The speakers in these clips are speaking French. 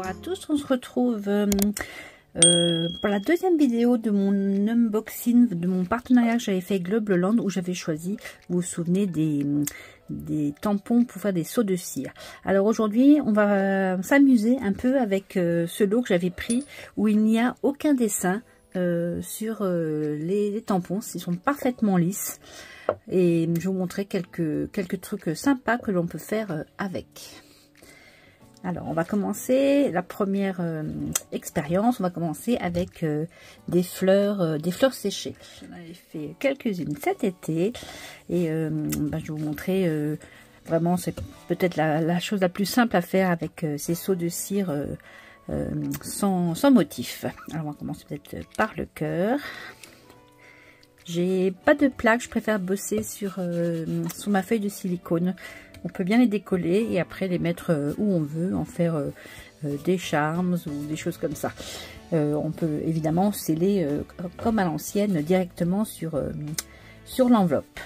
Bonjour à tous, on se retrouve pour la deuxième vidéo de mon unboxing, de mon partenariat que j'avais fait avec Globland, où j'avais choisi, vous vous souvenez, des tampons pour faire des seaux de cire. Alors aujourd'hui, on va s'amuser un peu avec ce lot que j'avais pris, où il n'y a aucun dessin sur les tampons, ils sont parfaitement lisses. Et je vais vous montrer quelques trucs sympas que l'on peut faire avec. Alors, on va commencer la première expérience. On va commencer avec des fleurs séchées. J'en avais fait quelques-unes cet été et je vais vous montrer. Vraiment, c'est peut-être la chose la plus simple à faire avec ces seaux de cire sans motif. Alors, on va commencer peut-être par le cœur. J'ai pas de plaque, je préfère bosser sur ma feuille de silicone. On peut bien les décoller et après les mettre où on veut, en faire des charms ou des choses comme ça. On peut évidemment sceller comme à l'ancienne directement sur l'enveloppe.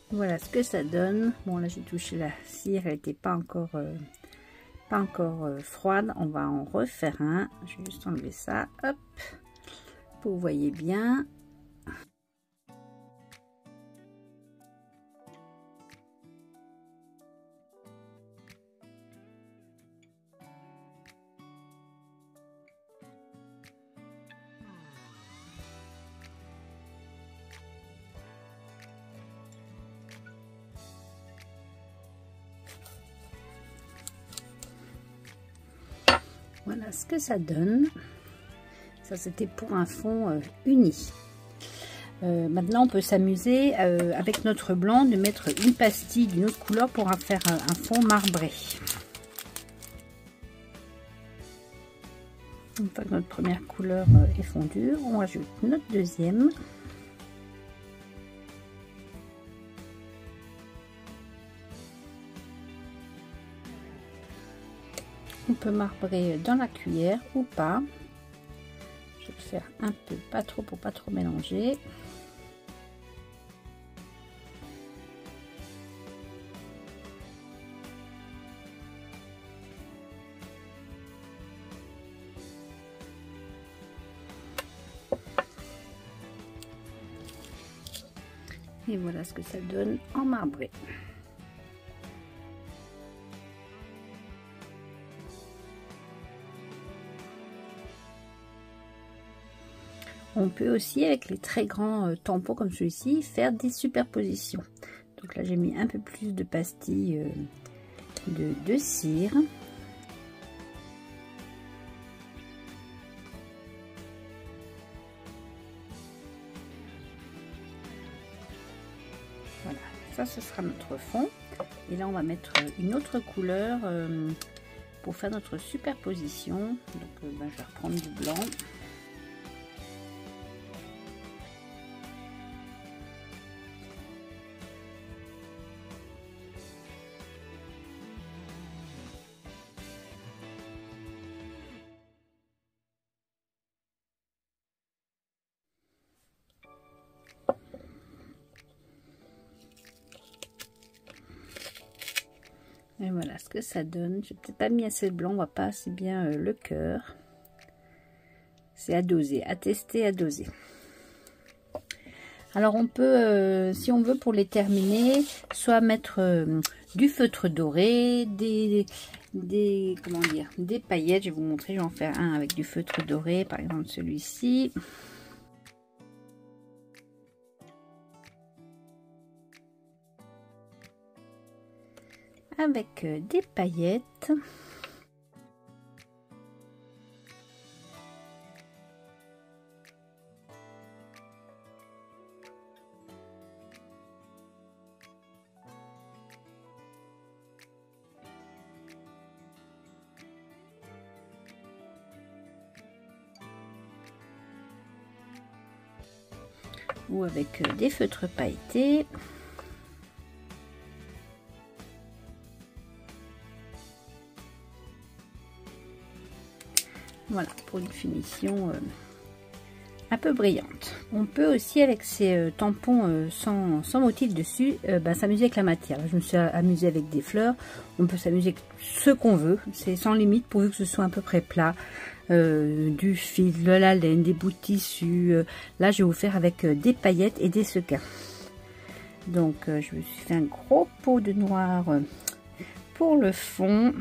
Voilà ce que ça donne. Bon, là j'ai touché la cire, elle n'était pas encore froide. On va en refaire un. Je vais juste enlever ça, hop, pour que vous voyez bien. Voilà ce que ça donne. Ça, c'était pour un fond uni. Maintenant, on peut s'amuser avec notre blanc de mettre une pastille d'une autre couleur pour en faire un fond marbré. Une fois que notre première couleur est fondue, on ajoute notre deuxième. On peut marbrer dans la cuillère ou pas. Je vais le faire un peu, pas trop pour pas trop mélanger. Et voilà ce que ça donne en marbré. On peut aussi, avec les très grands tampons comme celui-ci, faire des superpositions. Donc là, j'ai mis un peu plus de pastilles de cire. Voilà, ça, ce sera notre fond. Et là, on va mettre une autre couleur pour faire notre superposition. Donc, je vais reprendre du blanc. Et voilà ce que ça donne. J'ai peut-être pas mis assez de blanc, on voit pas assez bien le cœur. C'est à doser, à tester, à doser. Alors on peut, si on veut pour les terminer, soit mettre du feutre doré, des paillettes. Je vais vous montrer, je vais en faire un avec du feutre doré, par exemple celui-ci. Avec des paillettes. ou avec des feutres pailletés. Voilà, pour une finition un peu brillante. On peut aussi, avec ces tampons sans motif dessus, s'amuser avec la matière. Là, je me suis amusée avec des fleurs. On peut s'amuser avec ce qu'on veut. C'est sans limite, pourvu que ce soit à peu près plat. Du fil, de la laine, des bouts de tissu. Là, je vais vous faire avec des paillettes et des sequins. Donc, je me suis fait un gros pot de noir pour le fond.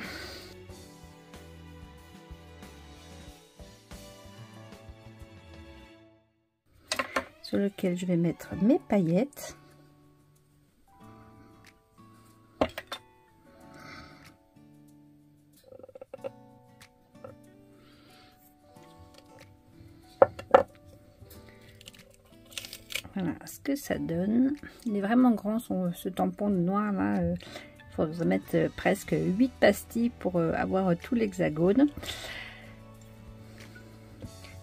Sur lequel je vais mettre mes paillettes. Voilà ce que ça donne. Il est vraiment grand ce tampon noir là. Il faudrait mettre presque 8 pastilles pour avoir tout l'hexagone.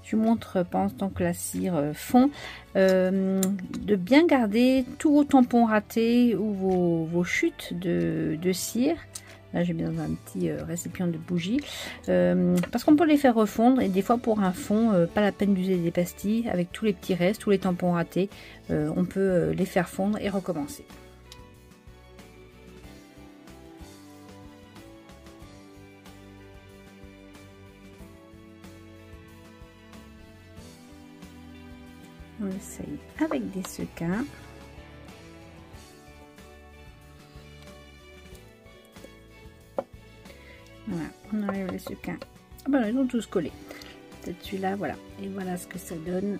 Je vous montre pendant ce temps que la cire fond, de bien garder tous vos tampons ratés ou vos chutes de cire. Là j'ai mis dans un petit récipient de bougie, parce qu'on peut les faire refondre, et des fois pour un fond, pas la peine d'user des pastilles. Avec tous les petits restes, tous les tampons ratés, on peut les faire fondre et recommencer. On essaye avec des sequins. Voilà, on enlève les sequins. Ah ben ils ont tous collé. Peut-être celui-là, voilà. Et voilà ce que ça donne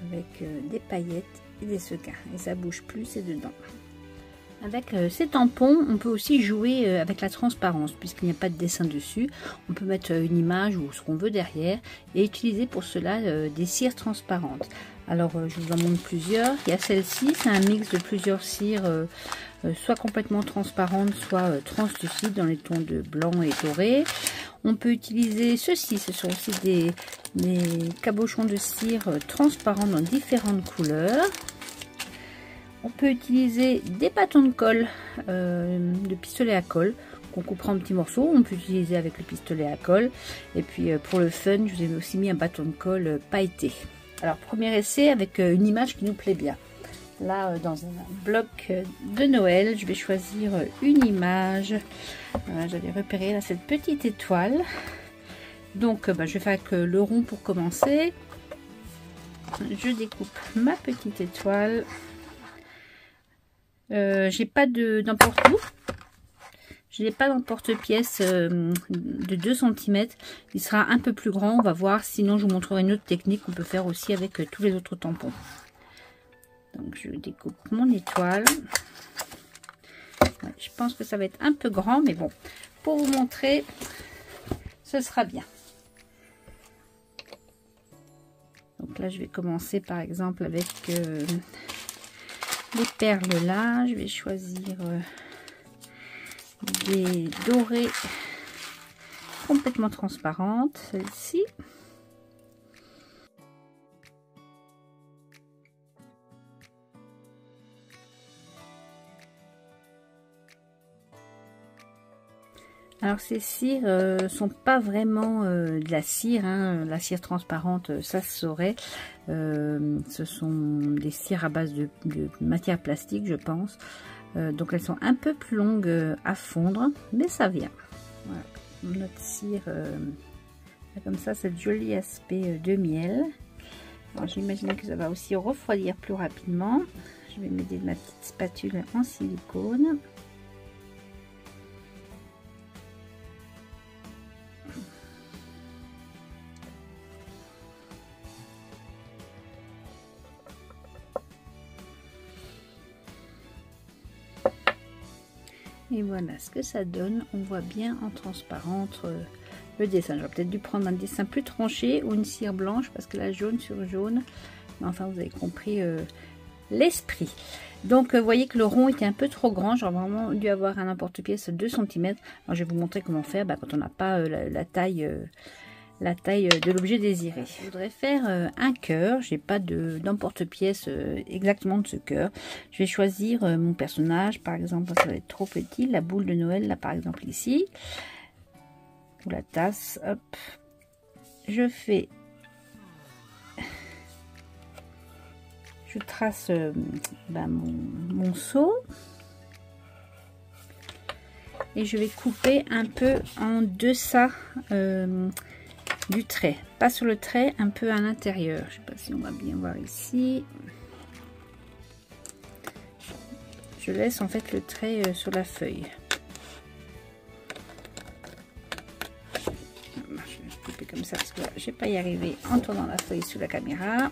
avec des paillettes et des sequins. Et ça bouge plus, c'est dedans. Avec ces tampons, on peut aussi jouer avec la transparence, puisqu'il n'y a pas de dessin dessus. On peut mettre une image ou ce qu'on veut derrière et utiliser pour cela des cires transparentes. Alors je vous en montre plusieurs. Il y a celle-ci, c'est un mix de plusieurs cires, soit complètement transparentes, soit translucides dans les tons de blanc et doré. On peut utiliser ceci, ce sont aussi des cabochons de cire transparents dans différentes couleurs. On peut utiliser des bâtons de colle, de pistolet à colle, qu'on coupera en petits morceaux. On peut utiliser avec le pistolet à colle. Et puis pour le fun, je vous ai aussi mis un bâton de colle pailleté. Alors premier essai avec une image qui nous plaît bien. Là dans un bloc de Noël, je vais choisir une image. J'avais repéré là cette petite étoile. Donc je vais faire avec le rond pour commencer. Je découpe ma petite étoile. J'ai pas d'emporte-tout. Je n'ai pas d'emporte-pièce de 2 cm. Il sera un peu plus grand, on va voir. Sinon, je vous montrerai une autre technique qu'on peut faire aussi avec tous les autres tampons. Donc, je découpe mon étoile. Ouais, je pense que ça va être un peu grand, mais bon, pour vous montrer, ce sera bien. Donc là, je vais commencer par exemple avec les perles là. Je vais choisir des dorées complètement transparentes, celle-ci. Alors ces cires sont pas vraiment de la cire, hein. La cire transparente, ça se saurait. Ce sont des cires à base de matière plastique, je pense. Donc elles sont un peu plus longues à fondre, mais ça vient. Voilà, notre cire comme ça, cette joli aspect de miel. Alors j'imagine que ça va aussi refroidir plus rapidement. Je vais m'aider de ma petite spatule en silicone. Et voilà ce que ça donne. On voit bien en transparente le dessin. J'aurais peut-être dû prendre un dessin plus tranché ou une cire blanche parce que là, jaune sur jaune. Mais enfin, vous avez compris l'esprit. Donc, vous voyez que le rond était un peu trop grand. J'aurais vraiment dû avoir un emporte-pièce 2 cm. Alors, je vais vous montrer comment faire quand on n'a pas la taille la taille de l'objet désiré. Je voudrais faire un cœur. J'ai pas d'emporte-pièce exactement de ce cœur. Je vais choisir mon personnage. Par exemple, ça va être trop petit. La boule de Noël, là par exemple ici. Ou la tasse. Hop. Je trace mon seau. Et je vais couper un peu en deçà du trait, pas sur le trait, un peu à l'intérieur. Je sais pas si on va bien voir ici. Je laisse en fait le trait sur la feuille. Je vais couper comme ça parce que je vais pas y arriver en tournant la feuille sous la caméra.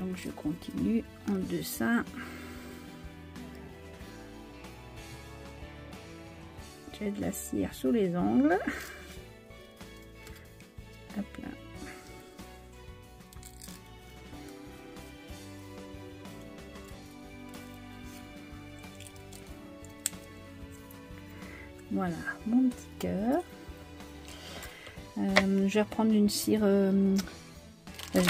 Donc je continue en deçà. J'ai de la cire sous les ongles. Hop là. Voilà mon petit cœur. Je vais reprendre une cire. Vas-y,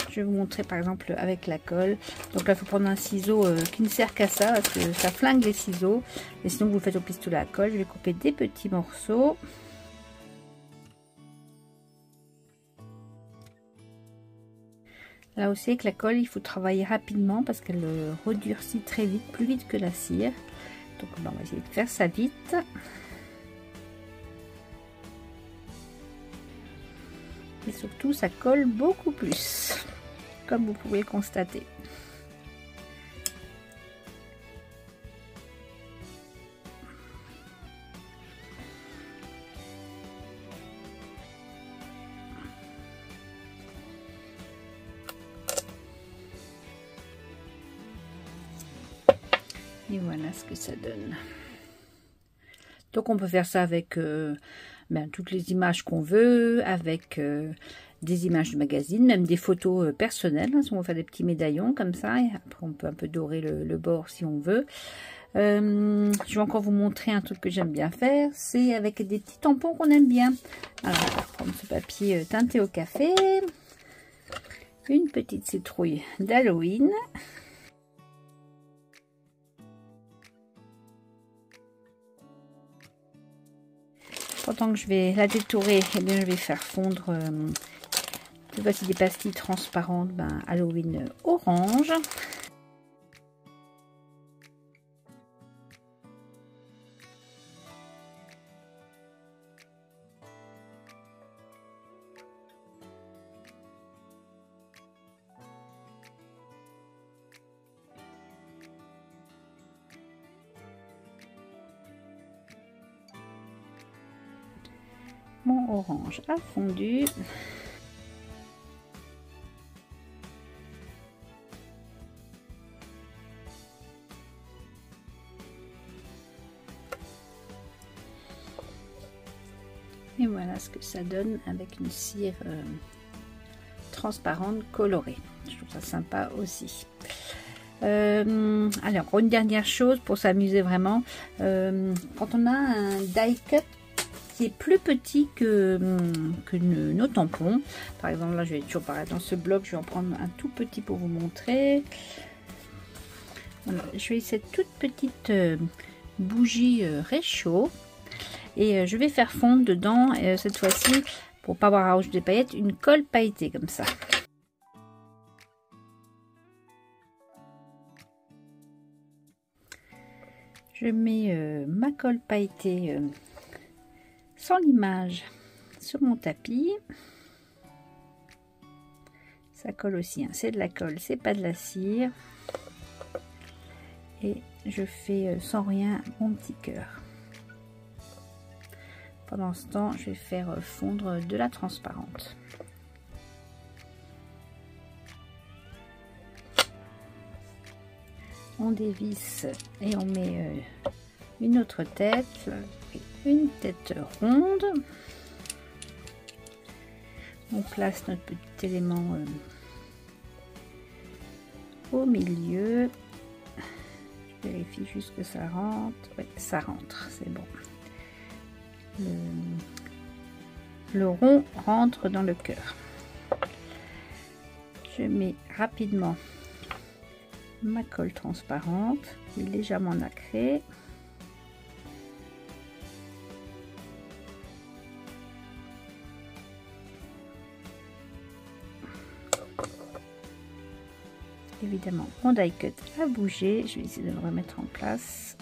je vais vous montrer par exemple avec la colle. Donc là il faut prendre un ciseau qui ne sert qu'à ça parce que ça flingue les ciseaux, et sinon vous le faites au pistolet à colle. Je vais couper des petits morceaux. Là aussi avec la colle il faut travailler rapidement parce qu'elle redurcit très vite, plus vite que la cire. Donc on va essayer de faire ça vite. Et surtout ça colle beaucoup plus, comme vous pouvez le constater. Et voilà ce que ça donne. Donc on peut faire ça avec toutes les images qu'on veut, avec des images de magazine, même des photos personnelles, hein, si on veut faire des petits médaillons comme ça. Et après on peut un peu dorer le bord si on veut. Je vais encore vous montrer un truc que j'aime bien faire, c'est avec des petits tampons qu'on aime bien. Alors on va prendre ce papier teinté au café, une petite citrouille d'Halloween. Pendant que je vais la détourer, eh bien, je vais faire fondre voici des pastilles transparentes Halloween orange. Mon orange a fondu. Et voilà ce que ça donne avec une cire transparente colorée. Je trouve ça sympa aussi. Alors, une dernière chose pour s'amuser vraiment. Quand on a un die cut qui est plus petit que nos tampons, par exemple là je vais toujours pareil dans ce bloc, je vais en prendre un tout petit pour vous montrer. Voilà, je vais cette toute petite bougie réchaud et je vais faire fondre dedans cette fois-ci, pour pas avoir à rajouter des paillettes, une colle pailletée comme ça. Je mets ma colle pailletée sans l'image sur mon tapis. Ça colle aussi, hein. C'est de la colle, c'est pas de la cire. Et je fais sans rien mon petit cœur. Pendant ce temps, je vais faire fondre de la transparente. On dévisse et on met une autre tête, une tête ronde. On place notre petit élément au milieu. vérifie juste que ça rentre. Oui, ça rentre, c'est bon. Le rond rentre dans le cœur. Je mets rapidement ma colle transparente qui est légèrement nacrée. Évidemment, mon die cut a bougé. Je vais essayer de le remettre en place.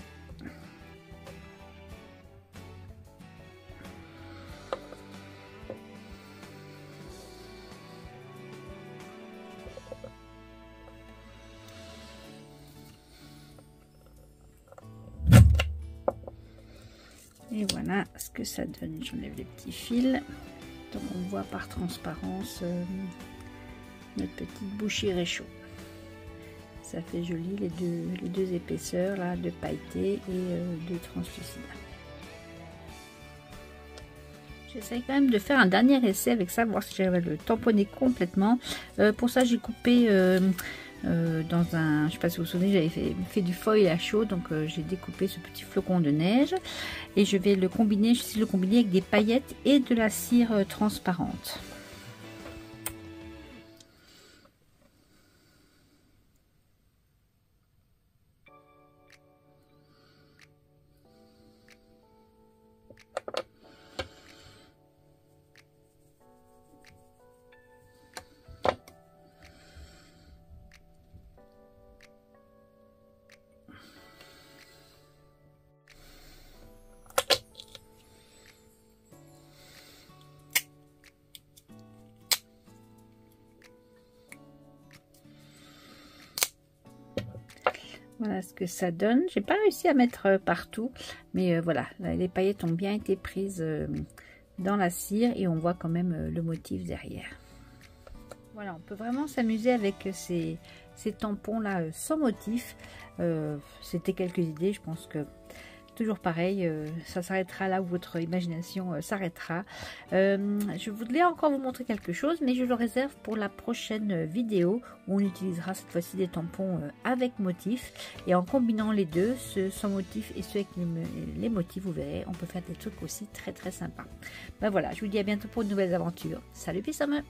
Et voilà ce que ça donne. J'enlève les petits fils. Donc on voit par transparence notre petite bouchée réchaud. Ça fait joli les deux épaisseurs là, de pailleté et de translucide. J'essaie quand même de faire un dernier essai avec ça, voir si j'arrive à le tamponner complètement. Pour ça j'ai coupé dans un, je sais pas si vous vous souvenez, j'avais fait du foil à chaud, donc j'ai découpé ce petit flocon de neige et je vais le combiner, je vais le combiner avec des paillettes et de la cire transparente. Voilà ce que ça donne. J'ai pas réussi à mettre partout, mais voilà, les paillettes ont bien été prises dans la cire et on voit quand même le motif derrière. Voilà, on peut vraiment s'amuser avec ces tampons là sans motif. C'était quelques idées, je pense que toujours pareil, ça s'arrêtera là où votre imagination s'arrêtera. Je voulais encore vous montrer quelque chose, mais je le réserve pour la prochaine vidéo où on utilisera cette fois-ci des tampons avec motif. Et en combinant les deux, ceux sans motif et ceux avec les motifs, vous verrez, on peut faire des trucs aussi très très sympas. Ben voilà, je vous dis à bientôt pour de nouvelles aventures. Salut Pissame!